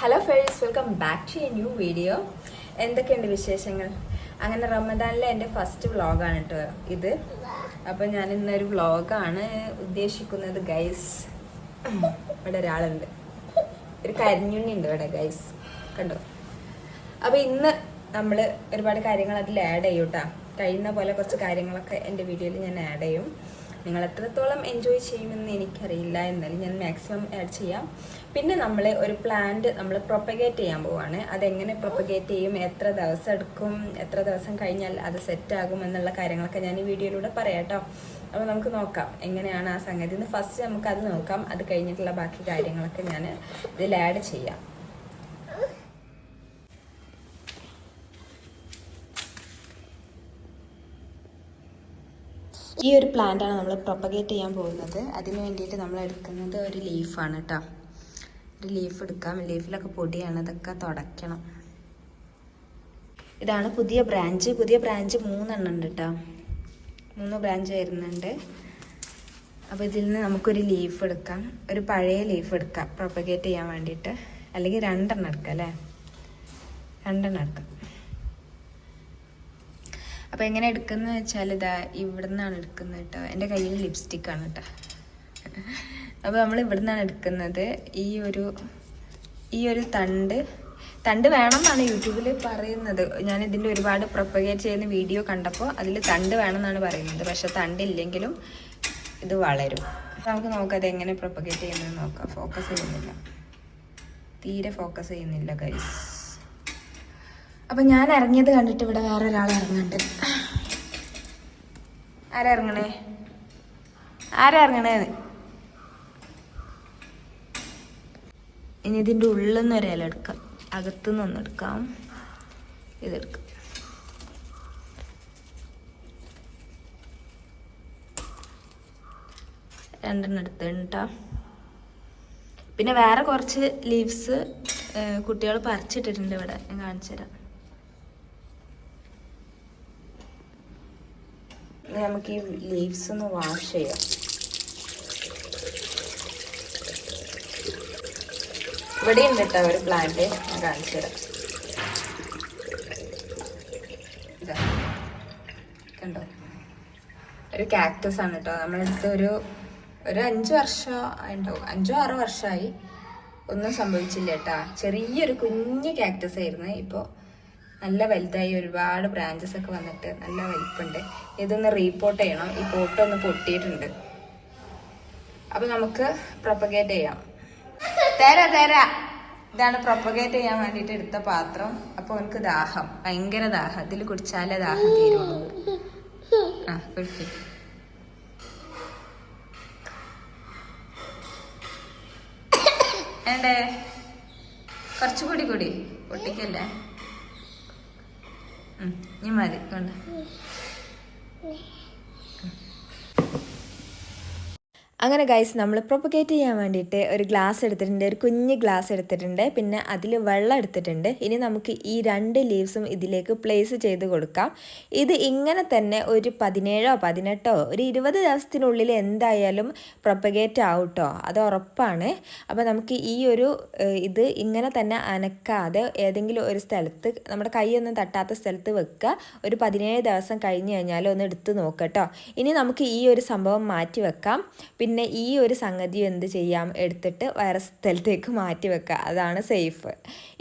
Hello friends, welcome back to a new video. എന്തൊക്കെയുണ്ട് വിശേഷങ്ങൾ? അങ്ങനെ റമദാനിലെ എൻ്റെ ഫസ്റ്റ് വ്ളോഗാണ് കേട്ടോ ഇത്. അപ്പോൾ ഞാൻ ഇന്നൊരു വ്ളോഗാണ് ഉദ്ദേശിക്കുന്നത് ഗൈസ്. ഇവിടെ ഒരാളുണ്ട്, ഒരു കരിഞ്ഞുണ്ണി ഉണ്ട് ഇവിടെ ഗൈസ്, കണ്ടോ? അപ്പോൾ ഇന്ന് നമ്മൾ ഒരുപാട് കാര്യങ്ങൾ അതിൽ ആഡ് ചെയ്യും കേട്ടോ. കഴിയുന്ന പോലെ കുറച്ച് കാര്യങ്ങളൊക്കെ എൻ്റെ വീഡിയോയിൽ ഞാൻ ആഡ് ചെയ്യും. നിങ്ങൾ എത്രത്തോളം എൻജോയ് ചെയ്യുമെന്ന് എനിക്കറിയില്ല, എന്നാലും ഞാൻ മാക്സിമം ആഡ് ചെയ്യാം. പിന്നെ നമ്മൾ ഒരു പ്ലാന്റ് നമ്മൾ പ്രൊപ്പഗേറ്റ് ചെയ്യാൻ പോവാണ്. അതെങ്ങനെ പ്രൊപ്പഗേറ്റ് ചെയ്യും, എത്ര ദിവസം എടുക്കും, എത്ര ദിവസം കഴിഞ്ഞാൽ അത് സെറ്റാകും എന്നുള്ള കാര്യങ്ങളൊക്കെ ഞാൻ ഈ വീഡിയോയിലൂടെ പറയാം കേട്ടോ. അപ്പോൾ നമുക്ക് നോക്കാം എങ്ങനെയാണ് ആ സംഗതി. ഇന്ന് ഫസ്റ്റ് നമുക്കത് നോക്കാം. അത് കഴിഞ്ഞിട്ടുള്ള ബാക്കി കാര്യങ്ങളൊക്കെ ഞാൻ ഇതിൽ ആഡ് ചെയ്യാം. ഈ ഒരു പ്ലാന്റാണ് നമ്മൾ പ്രൊപ്പഗേറ്റ് ചെയ്യാൻ പോകുന്നത്. അതിന് വേണ്ടിയിട്ട് നമ്മൾ എടുക്കുന്നത് ഒരു ലീഫാണ് കേട്ടോ. ഒരു ലീഫ് എടുക്കാം. ലീഫിലൊക്കെ പൊടിയാണ്, അതൊക്കെ തുടയ്ക്കണം. ഇതാണ് പുതിയ ബ്രാഞ്ച്. 3 ഉണ്ട് കേട്ടോ. 3 ബ്രാഞ്ച് വരുന്നുണ്ട്. അപ്പോൾ ഇതിൽ നിന്ന് നമുക്കൊരു ലീഫ് എടുക്കാം. ഒരു പഴയ ലീഫ് എടുക്കാം പ്രൊപ്പഗേറ്റ് ചെയ്യാൻ വേണ്ടിയിട്ട്. അല്ലെങ്കിൽ 2 എടുക്കാം അല്ലേ? 2 എടുക്കാം. അപ്പോൾ എങ്ങനെ എടുക്കുന്നത് വെച്ചാൽ ഇതാ ഇവിടെ നിന്നാണ് എടുക്കുന്നത് കേട്ടോ. എൻ്റെ കയ്യിൽ ലിപ്സ്റ്റിക്കാണ് കേട്ടോ. അപ്പോൾ നമ്മൾ ഇവിടെ നിന്നാണ് എടുക്കുന്നത്. ഈ ഒരു തണ്ട് വേണമെന്നാണ് യൂട്യൂബിൽ പറയുന്നത്. ഞാൻ ഇതിൻ്റെ ഒരുപാട് പ്രൊപ്പഗേറ്റ് ചെയ്യുന്ന വീഡിയോ കണ്ടപ്പോൾ അതിൽ തണ്ട് വേണമെന്നാണ് പറയുന്നത്. പക്ഷെ തണ്ടില്ലെങ്കിലും ഇത് വളരും. നമുക്ക് നോക്കാം അത് എങ്ങനെ പ്രൊപ്പഗേറ്റ് ചെയ്യുന്നത് നോക്കാം. ഫോക്കസ് ചെയ്യുന്നില്ല, തീരെ ഫോക്കസ് ചെയ്യുന്നില്ല ഗൈസ്. അപ്പം ഞാൻ ഇറങ്ങിയത് കണ്ടിട്ട് ഇവിടെ വേറെ ഒരാൾ ഇറങ്ങുന്നുണ്ട്. ആരാ ഇറങ്ങണേ? ഇനി ഇതിൻ്റെ ഉള്ളിൽ നിന്ന് ഒരു ഇല എടുക്കാം, അകത്തുനിന്ന് ഒന്ന് എടുക്കാം. ഇതെടുക്കാം. രണ്ടെണ്ണം എടുത്തിട്ടാ. പിന്നെ വേറെ കുറച്ച് ലീവ്സ് കുട്ടികൾ പറിച്ചിട്ടിട്ടുണ്ട് ഇവിടെ, ഞാൻ കാണിച്ചു തരാം. നമുക്ക് ഈ ലീവ്സ് ഒന്ന് വാഷ് ചെയ്യാം. ഇവിടെ ഉണ്ട് കേട്ടോ ഒരു പ്ലാന്റ്, ഞാൻ കാണിച്ചു തരാം. കണ്ടോ, ഒരു കാക്ടസ് ആണ് കേട്ടോ. നമ്മളടുത്ത് ഒരു 5 വർഷം ഉണ്ടാവും, 5-6 വർഷമായി. ഒന്നും സംഭവിച്ചില്ല കേട്ടാ. ചെറിയൊരു കുഞ്ഞ് കാക്ടസ് ആയിരുന്നു. ഇപ്പോൾ നല്ല വലുതായി, ഒരുപാട് ബ്രാഞ്ചസ് ഒക്കെ വന്നിട്ട് നല്ല വലിപ്പുണ്ട്. ഇതൊന്ന് റീപോർട്ട് ചെയ്യണം. ഈ പോട്ടൊന്ന് പൊട്ടിയിട്ടുണ്ട്. അപ്പൊ നമുക്ക് പ്രൊപ്പഗേറ്റ് ചെയ്യാം. തരാ ഇതാണ് പ്രൊപ്പഗേറ്റ് ചെയ്യാൻ വേണ്ടിയിട്ട് എടുത്ത പാത്രം. അപ്പൊ എനിക്ക് ദാഹം, ഭയങ്കര ദാഹം. ഇതിൽ കുടിച്ചാലേ ദാഹം തീരുള്ളൂ. ആ കുടിക്കും. വേണ്ടേ? കുറച്ചുകൂടി കൂടി പൊട്ടിക്കല്ലേ? ഇനി മതി കൊണ്ട്. അങ്ങനെ ഗൈസ്, നമ്മൾ പ്രൊപ്പഗേറ്റ് ചെയ്യാൻ വേണ്ടിയിട്ട് ഒരു ഗ്ലാസ് എടുത്തിട്ടുണ്ട്, ഒരു കുഞ്ഞ് ഗ്ലാസ് എടുത്തിട്ടുണ്ട്. പിന്നെ അതിൽ വെള്ളം എടുത്തിട്ടുണ്ട്. ഇനി നമുക്ക് ഈ 2 ലീവ്സും ഇതിലേക്ക് പ്ലേസ് ചെയ്ത് കൊടുക്കാം. ഇത് ഇങ്ങനെ തന്നെ ഒരു 17 18 ഒരു 20 ദിവസത്തിനുള്ളിൽ എന്തായാലും പ്രൊപ്പഗേറ്റ് ആവും കേട്ടോ, അത് ഉറപ്പാണ്. അപ്പോൾ നമുക്ക് ഇത് ഇങ്ങനെ തന്നെ അനക്കാതെ ഏതെങ്കിലും ഒരു സ്ഥലത്ത്, നമ്മുടെ കൈയൊന്നും തട്ടാത്ത സ്ഥലത്ത് വെക്കുക. ഒരു 17 ദിവസം കഴിഞ്ഞ് കഴിഞ്ഞാൽ ഒന്ന് എടുത്ത് നോക്കാം കേട്ടോ. ഇനി നമുക്ക് ഈ ഒരു സംഭവം മാറ്റി വെക്കാം. പിന്നെ ഈ ഒരു സംഗതി എന്ത് ചെയ്യാം, എടുത്തിട്ട് വേറെ സ്ഥലത്തേക്ക് മാറ്റി വെക്കുക. അതാണ് സേഫ്.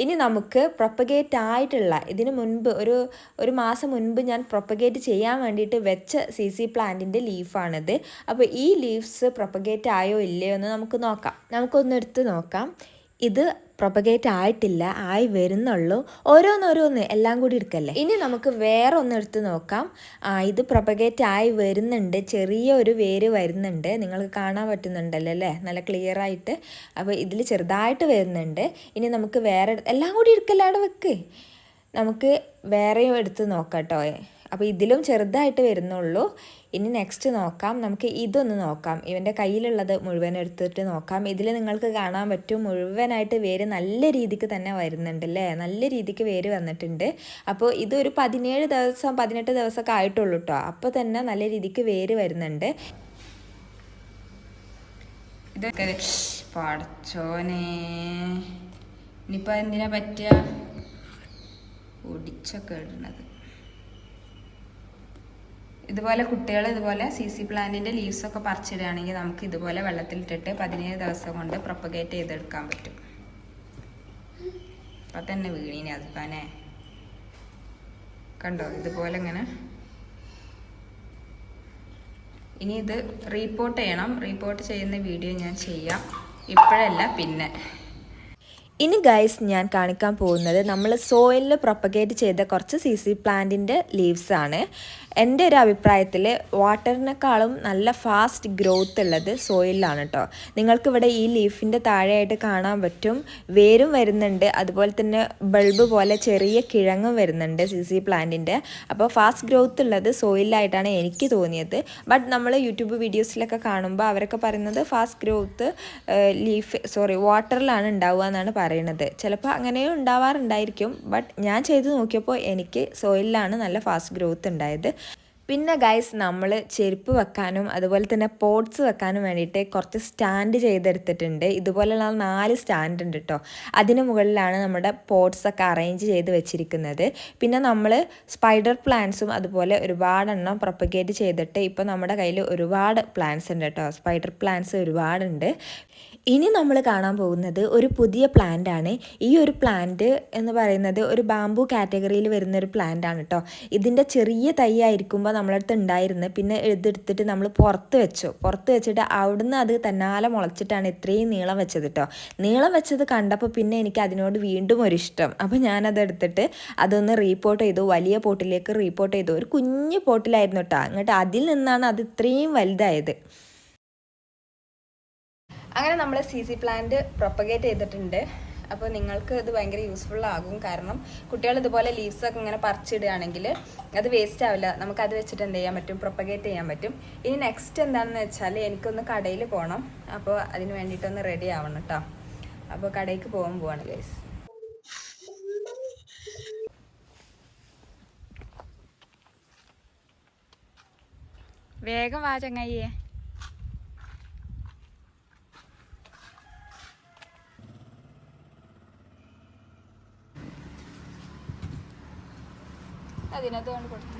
ഇനി നമുക്ക് പ്രൊപ്പഗേറ്റ് ആയിട്ടുള്ള, ഇതിന് മുൻപ് ഒരു മാസം മുൻപ് ഞാൻ പ്രൊപ്പഗേറ്റ് ചെയ്യാൻ വേണ്ടിയിട്ട് വെച്ച CC പ്ലാന്റിൻ്റെ ലീഫാണിത്. അപ്പോൾ ഈ ലീവ്സ് പ്രൊപ്പഗേറ്റ് ആയോ ഇല്ലയോ എന്ന് നമുക്ക് നോക്കാം. നമുക്കൊന്ന് എടുത്ത് നോക്കാം. ഇത് പ്രൊപ്പഗേറ്റ് ആയിട്ടില്ല, ആയി വരുന്നുള്ളൂ. ഓരോന്നോരോന്ന് എല്ലാം കൂടി എടുക്കല്ലേ. ഇനി നമുക്ക് വേറെ ഒന്ന് എടുത്ത് നോക്കാം. ഇത് പ്രൊപ്പഗേറ്റ് ആയി വരുന്നുണ്ട്, ചെറിയൊരു വേര് വരുന്നുണ്ട്. നിങ്ങൾക്ക് കാണാൻ പറ്റുന്നുണ്ടല്ലോ അല്ലേ, നല്ല ക്ലിയർ ആയിട്ട്. അപ്പോൾ ഇതിൽ ചെറുതായിട്ട് വരുന്നുണ്ട്. ഇനി നമുക്ക് വേറെ എല്ലാം കൂടി എടുക്കല്ലാതെ വെക്ക്. നമുക്ക് വേറെയും എടുത്ത് നോക്കാം കേട്ടോ. അപ്പോൾ ഇതിലും ചെറുതായിട്ട് വരുന്നുള്ളൂ. ഇനി നെക്സ്റ്റ് നോക്കാം. നമുക്ക് ഇതൊന്ന് നോക്കാം. ഇവൻ്റെ കയ്യിലുള്ളത് മുഴുവൻ എടുത്തിട്ട് നോക്കാം. ഇതിൽ നിങ്ങൾക്ക് കാണാൻ പറ്റും മുഴുവനായിട്ട് വേര് നല്ല രീതിക്ക് തന്നെ വരുന്നുണ്ട് അല്ലേ, നല്ല രീതിക്ക് വേര് വന്നിട്ടുണ്ട്. അപ്പോൾ ഇതൊരു 17 ദിവസം 18 ദിവസമൊക്കെ ആയിട്ടുള്ളൂ കേട്ടോ. അപ്പോൾ തന്നെ നല്ല രീതിക്ക് വേര് വരുന്നുണ്ട്. ഇതൊക്കെ പടച്ചോനെ ഇനിയിപ്പോൾ എന്തിനാ പറ്റുക, ഒടിച്ചൊക്കെ ഇടുന്നത്. ഇതുപോലെ കുട്ടികൾ ഇതുപോലെ CC പ്ലാന്റിൻ്റെ ലീവ്സൊക്കെ പറിച്ചിടുകയാണെങ്കിൽ നമുക്ക് ഇതുപോലെ വെള്ളത്തിലിട്ടിട്ട് 17 ദിവസം കൊണ്ട് പ്രൊപ്പഗേറ്റ് ചെയ്തെടുക്കാൻ പറ്റും. അപ്പം തന്നെ വീണീനെ അതിപ്പാനെ കണ്ടോ, ഇതുപോലെ ഇങ്ങനെ. ഇനി ഇത് റീപ്പോർട്ട് ചെയ്യണം. റീപ്പോർട്ട് ചെയ്യുന്ന വീഡിയോ ഞാൻ ചെയ്യാം, ഇപ്പോഴല്ല പിന്നെ. ഇനി ഗൈസ് ഞാൻ കാണിക്കാൻ പോകുന്നത് നമ്മൾ സോയിലിൽ പ്രൊപ്പഗേറ്റ് ചെയ്ത കുറച്ച് CC പ്ലാന്റിൻ്റെ ലീവ്സാണ്. എൻ്റെ ഒരു അഭിപ്രായത്തിൽ വാട്ടറിനേക്കാളും നല്ല ഫാസ്റ്റ് ഗ്രോത്ത് ഉള്ളത് സോയിലാണ് കേട്ടോ. നിങ്ങൾക്കിവിടെ ഈ ലീഫിൻ്റെ താഴെയായിട്ട് കാണാൻ പറ്റും വേരും വരുന്നുണ്ട്, അതുപോലെ തന്നെ ബൾബ് പോലെ ചെറിയ കിഴങ്ങും വരുന്നുണ്ട് CC പ്ലാന്റിൻ്റെ. അപ്പോൾ ഫാസ്റ്റ് ഗ്രോത്ത് ഉള്ളത് സോയിലായിട്ടാണ് എനിക്ക് തോന്നിയത്. ബട്ട് നമ്മൾ യൂട്യൂബ് വീഡിയോസിലൊക്കെ കാണുമ്പോൾ അവരൊക്കെ പറയുന്നത് ഫാസ്റ്റ് ഗ്രോത്ത് വാട്ടറിലാണ് ഉണ്ടാവുക എന്നാണ് പറയുന്നത്. ചിലപ്പോൾ അങ്ങനെയും ഉണ്ടാവാറുണ്ടായിരിക്കും, ബട്ട് ഞാൻ ചെയ്ത് നോക്കിയപ്പോൾ എനിക്ക് സോയിലാണ് നല്ല ഫാസ്റ്റ് ഗ്രോത്ത് ഉണ്ടായത്. പിന്നെ ഗൈസ് നമ്മൾ ചെരുപ്പ് വെക്കാനും അതുപോലെ തന്നെ പോട്ട്സ് വെക്കാനും വേണ്ടിയിട്ട് കുറച്ച് സ്റ്റാൻഡ് ചെയ്തെടുത്തിട്ടുണ്ട്. ഇതുപോലെയുള്ള 4 സ്റ്റാൻഡ് ഉണ്ട് കേട്ടോ. അതിന് മുകളിലാണ് നമ്മുടെ പോട്ട്സൊക്കെ അറേഞ്ച് ചെയ്ത് വെച്ചിരിക്കുന്നത്. പിന്നെ നമ്മൾ സ്പൈഡർ പ്ലാന്റ്സും അതുപോലെ ഒരുപാടെണ്ണം പ്രൊപ്പഗേറ്റ് ചെയ്തിട്ട് ഇപ്പോൾ നമ്മുടെ കയ്യിൽ ഒരുപാട് പ്ലാന്റ്സ് ഉണ്ട് കേട്ടോ. സ്പൈഡർ പ്ലാന്റ്സ് ഒരുപാടുണ്ട്. ഇനി നമ്മൾ കാണാൻ പോകുന്നത് ഒരു പുതിയ പ്ലാന്റ് ആണ്. ഈ ഒരു പ്ലാന്റ് എന്ന് പറയുന്നത് ഒരു ബാംബു കാറ്റഗറിയിൽ വരുന്നൊരു പ്ലാന്റ് ആണ് കേട്ടോ. ഇതിൻ്റെ ചെറിയ തൈ ആയിരിക്കുമ്പോൾ നമ്മളടുത്ത് ഉണ്ടായിരുന്നു. പിന്നെ ഇതെടുത്തിട്ട് നമ്മൾ പുറത്ത് വെച്ചിട്ട് അവിടുന്ന് അത് തന്നാലെ മുളച്ചിട്ടാണ് ഇത്രയും നീളം വെച്ചത് കേട്ടോ. നീളം വെച്ചത് കണ്ടപ്പോൾ പിന്നെ എനിക്ക് അതിനോട് വീണ്ടും ഒരു ഇഷ്ടം. അപ്പോൾ ഞാനതെടുത്തിട്ട് അതൊന്ന് റീപോർട്ട് ചെയ്തു, വലിയ പോട്ടിലേക്ക് റീപോർട്ട് ചെയ്തു. ഒരു കുഞ്ഞു പോട്ടിലായിരുന്നു കേട്ടോ. അങ്ങോട്ട് അതിൽ നിന്നാണ് അത് ഇത്രയും വലുതായത്. അങ്ങനെ നമ്മൾ CC പ്ലാന്റ് പ്രൊപ്പഗേറ്റ് ചെയ്തിട്ടുണ്ട്. അപ്പോൾ നിങ്ങൾക്ക് ഇത് ഭയങ്കര യൂസ്ഫുൾ ആകും. കാരണം കുട്ടികൾ ഇതുപോലെ ലീവ്സൊക്കെ ഇങ്ങനെ പറിച്ചിടുകയാണെങ്കിൽ അത് വേസ്റ്റ് ആവില്ല. നമുക്കത് വെച്ചിട്ട് എന്ത് ചെയ്യാൻ പറ്റും, പ്രൊപ്പഗേറ്റ് ചെയ്യാൻ പറ്റും. ഇനി നെക്സ്റ്റ് എന്താണെന്ന് വെച്ചാൽ എനിക്കൊന്ന് കടയിൽ പോകണം. അപ്പോൾ അതിന് വേണ്ടിയിട്ടൊന്ന് റെഡി ആവണം കേട്ടോ. അപ്പോൾ കടയിലേക്ക് പോവാണ് ഗൈസ്. വേഗം വാ ചങ്ങായിയെ. അതിനകത്ത് കൊണ്ട് കൊടുത്തു.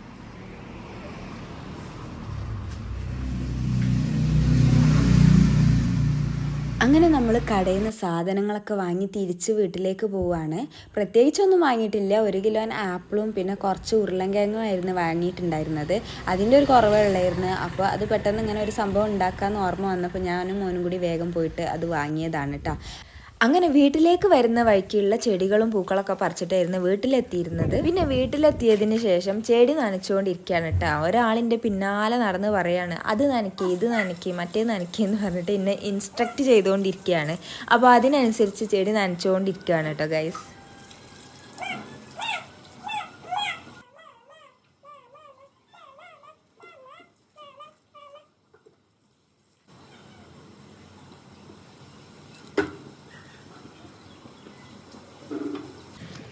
അങ്ങനെ നമ്മൾ കടയിൽ നിന്ന് സാധനങ്ങളൊക്കെ വാങ്ങി തിരിച്ച് വീട്ടിലേക്ക് പോവുകയാണ്. പ്രത്യേകിച്ചൊന്നും വാങ്ങിയിട്ടില്ല. 1 കിലോ ആപ്പിളും പിന്നെ കുറച്ച് ഉരുളൻകിഴങ്ങും ആയിരുന്നു വാങ്ങിയിട്ടുണ്ടായിരുന്നത്. അതിൻ്റെ ഒരു കുറവുള്ളായിരുന്നു. അപ്പോൾ അത് പെട്ടെന്ന് ഇങ്ങനെ ഒരു സംഭവം ഉണ്ടാക്കാമെന്ന് ഓർമ്മ വന്നപ്പോൾ ഞാനും മോനും കൂടി വേഗം പോയിട്ട് അത് വാങ്ങിയതാണ് കേട്ടോ. അങ്ങനെ വീട്ടിലേക്ക് വരുന്ന വഴിക്കുള്ള ചെടികളും പൂക്കളൊക്കെ പറിച്ചിട്ടായിരുന്നു വീട്ടിലെത്തിയിരുന്നത്. പിന്നെ വീട്ടിലെത്തിയതിന് ശേഷം ചെടി നനച്ചുകൊണ്ടിരിക്കുകയാണ് കേട്ടോ. ഒരാളിൻ്റെ പിന്നാലെ നടന്ന് പറയാണ് അത് നനയ്ക്ക്, ഇത് നനയ്ക്ക്, മറ്റേ നനയ്ക്ക് എന്ന് പറഞ്ഞിട്ട് എന്നെ ഇൻസ്ട്രക്റ്റ് ചെയ്തുകൊണ്ടിരിക്കുകയാണ്. അപ്പോൾ അതിനനുസരിച്ച് ചെടി നനച്ചുകൊണ്ടിരിക്കുകയാണ് കേട്ടോ ഗൈസ്.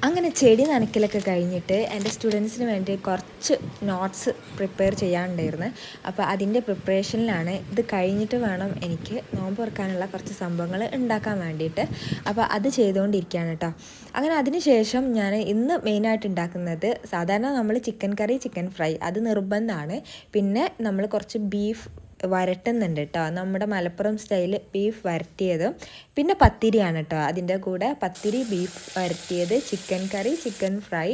അങ്ങനെ ചെടി നനയ്ക്കലൊക്കെ കഴിഞ്ഞിട്ട് എൻ്റെ സ്റ്റുഡൻസിന് വേണ്ടി കുറച്ച് നോട്ട്സ് പ്രിപ്പയർ ചെയ്യാനുണ്ടായിരുന്നു. അപ്പോൾ അതിൻ്റെ പ്രിപ്പറേഷനിലാണ്. ഇത് കഴിഞ്ഞിട്ട് വേണം എനിക്ക് നോമ്പ് തുറക്കാനുള്ള കുറച്ച് സംഭവങ്ങൾ ഉണ്ടാക്കാൻ വേണ്ടിയിട്ട്. അപ്പോൾ അത് ചെയ്തുകൊണ്ടിരിക്കുകയാണ് കേട്ടോ. അങ്ങനെ അതിന് ശേഷം ഞാൻ ഇന്ന് മെയിനായിട്ട് ഉണ്ടാക്കുന്നത് സാധാരണ നമ്മൾ ചിക്കൻ കറി, ചിക്കൻ ഫ്രൈ അത് നിർബന്ധമാണ്. പിന്നെ നമ്മൾ കുറച്ച് ബീഫ് വരട്ടുന്നുണ്ട് കേട്ടോ. നമ്മുടെ മലപ്പുറം സ്റ്റൈല് ബീഫ് വരട്ടിയതും പിന്നെ പത്തിരിയാണ് കേട്ടോ. അതിൻ്റെ കൂടെ പത്തിരി, ബീഫ് വരട്ടിയത്, ചിക്കൻ കറി, ചിക്കൻ ഫ്രൈ.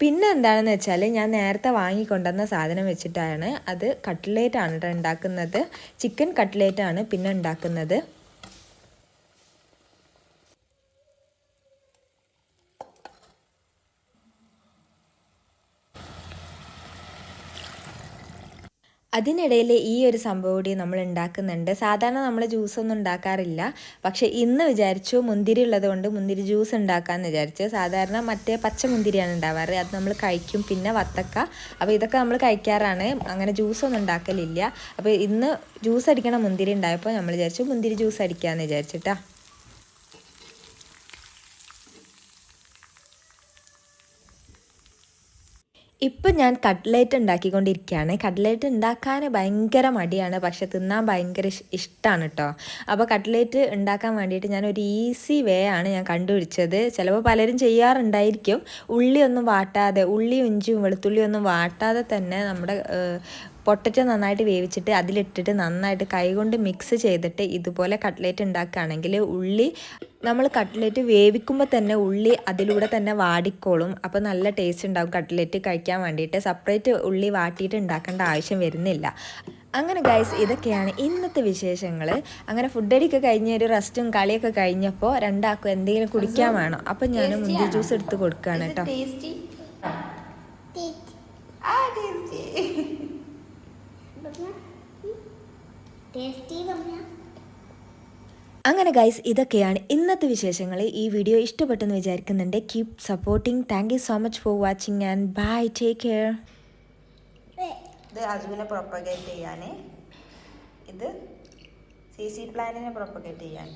പിന്നെ എന്താണെന്ന് വെച്ചാൽ ഞാൻ നേരത്തെ വാങ്ങിക്കൊണ്ടുവന്ന സാധനം വെച്ചിട്ടാണ് അത് കട്ട്ലേറ്റാണ് കേട്ടോ ഉണ്ടാക്കുന്നത്. ചിക്കൻ കട്ട്ലേറ്റാണ് പിന്നെ ഉണ്ടാക്കുന്നത്. അതിനിടയിൽ ഈ ഒരു സംഭവം കൂടി നമ്മൾ ഉണ്ടാക്കുന്നുണ്ട്. സാധാരണ നമ്മൾ ജ്യൂസൊന്നും ഉണ്ടാക്കാറില്ല, പക്ഷേ ഇന്ന് വിചാരിച്ചു മുന്തിരി ഉള്ളത് കൊണ്ട് മുന്തിരി ജ്യൂസ് ഉണ്ടാക്കാമെന്ന് വിചാരിച്ചു. സാധാരണ മറ്റേ പച്ച മുന്തിരിയാണ് ഉണ്ടാവാറ്, അത് നമ്മൾ കഴിക്കും. പിന്നെ വത്തക്ക, അപ്പോൾ ഇതൊക്കെ നമ്മൾ കഴിക്കാറാണ്, അങ്ങനെ ജ്യൂസൊന്നും ഉണ്ടാക്കലില്ല. അപ്പോൾ ഇന്ന് ജ്യൂസ് അടിക്കണ മുന്തിരി ഉണ്ടായപ്പോൾ നമ്മൾ വിചാരിച്ചു മുന്തിരി ജ്യൂസ് അടിക്കാമെന്ന് വിചാരിച്ചിട്ടാ. ഇപ്പം ഞാൻ കട്ട്ലേറ്റ് ഉണ്ടാക്കിക്കൊണ്ടിരിക്കുകയാണ്. കട്ട്ലേറ്റ് ഉണ്ടാക്കാൻ ഭയങ്കര മടിയാണ്, പക്ഷെ തിന്നാൻ ഭയങ്കര ഇഷ്ടമാണ് കേട്ടോ. അപ്പോൾ കട്ട്ലേറ്റ് ഉണ്ടാക്കാൻ വേണ്ടിയിട്ട് ഞാനൊരു ഈസി വേ ആണ് ഞാൻ കണ്ടുപിടിച്ചത്. ചിലപ്പോൾ പലരും ചെയ്യാറുണ്ടായിരിക്കും. ഉള്ളിയൊന്നും വാട്ടാതെ, ഉള്ളിയും ഇഞ്ചിയും വെളുത്തുള്ളിയും ഒന്നും വാട്ടാതെ തന്നെ നമ്മുടെ പൊട്ടറ്റോ നന്നായിട്ട് വേവിച്ചിട്ട് അതിലിട്ടിട്ട് നന്നായിട്ട് കൈകൊണ്ട് മിക്സ് ചെയ്തിട്ട് ഇതുപോലെ കട്ട്ലേറ്റ് ഉണ്ടാക്കുകയാണെങ്കിൽ ഉള്ളി നമ്മൾ കട്ട്ലേറ്റ് വേവിക്കുമ്പോൾ തന്നെ ഉള്ളി അതിലൂടെ തന്നെ വാടിക്കോളും. അപ്പോൾ നല്ല ടേസ്റ്റ് ഉണ്ടാകും കട്ട്ലേറ്റ് കഴിക്കാൻ വേണ്ടിയിട്ട്. സെപ്പറേറ്റ് ഉള്ളി വാട്ടിയിട്ട് ഉണ്ടാക്കേണ്ട ആവശ്യം വരുന്നില്ല. അങ്ങനെ ഗൈസ്, ഇതൊക്കെയാണ് ഇന്നത്തെ വിശേഷങ്ങൾ. അങ്ങനെ ഫുഡടിയൊക്കെ കഴിഞ്ഞ് ഒരു റെസ്റ്റും കളിയൊക്കെ കഴിഞ്ഞപ്പോൾ രണ്ടാൾക്കും എന്തെങ്കിലും കുടിക്കാൻ വേണം. അപ്പം ഞാൻ മുന്തിരി ജ്യൂസ് എടുത്ത് കൊടുക്കുകയാണ് കേട്ടോ. അങ്ങനെ ഗൈസ്, ഇതൊക്കെയാണ് ഇന്നത്തെ വിശേഷങ്ങൾ. ഈ വീഡിയോ ഇഷ്ടപ്പെട്ടെന്ന് വിചാരിക്കുന്നുണ്ട്. Keep supporting. Thank you so much for watching and bye, take care. ഇത് അസുവിനെ പ്രൊപ്പഗേറ്റ് ചെയ്യാൻ, ഇത് CC പ്ലാനിനെ പ്രൊപ്പഗേറ്റ് ചെയ്യാൻ.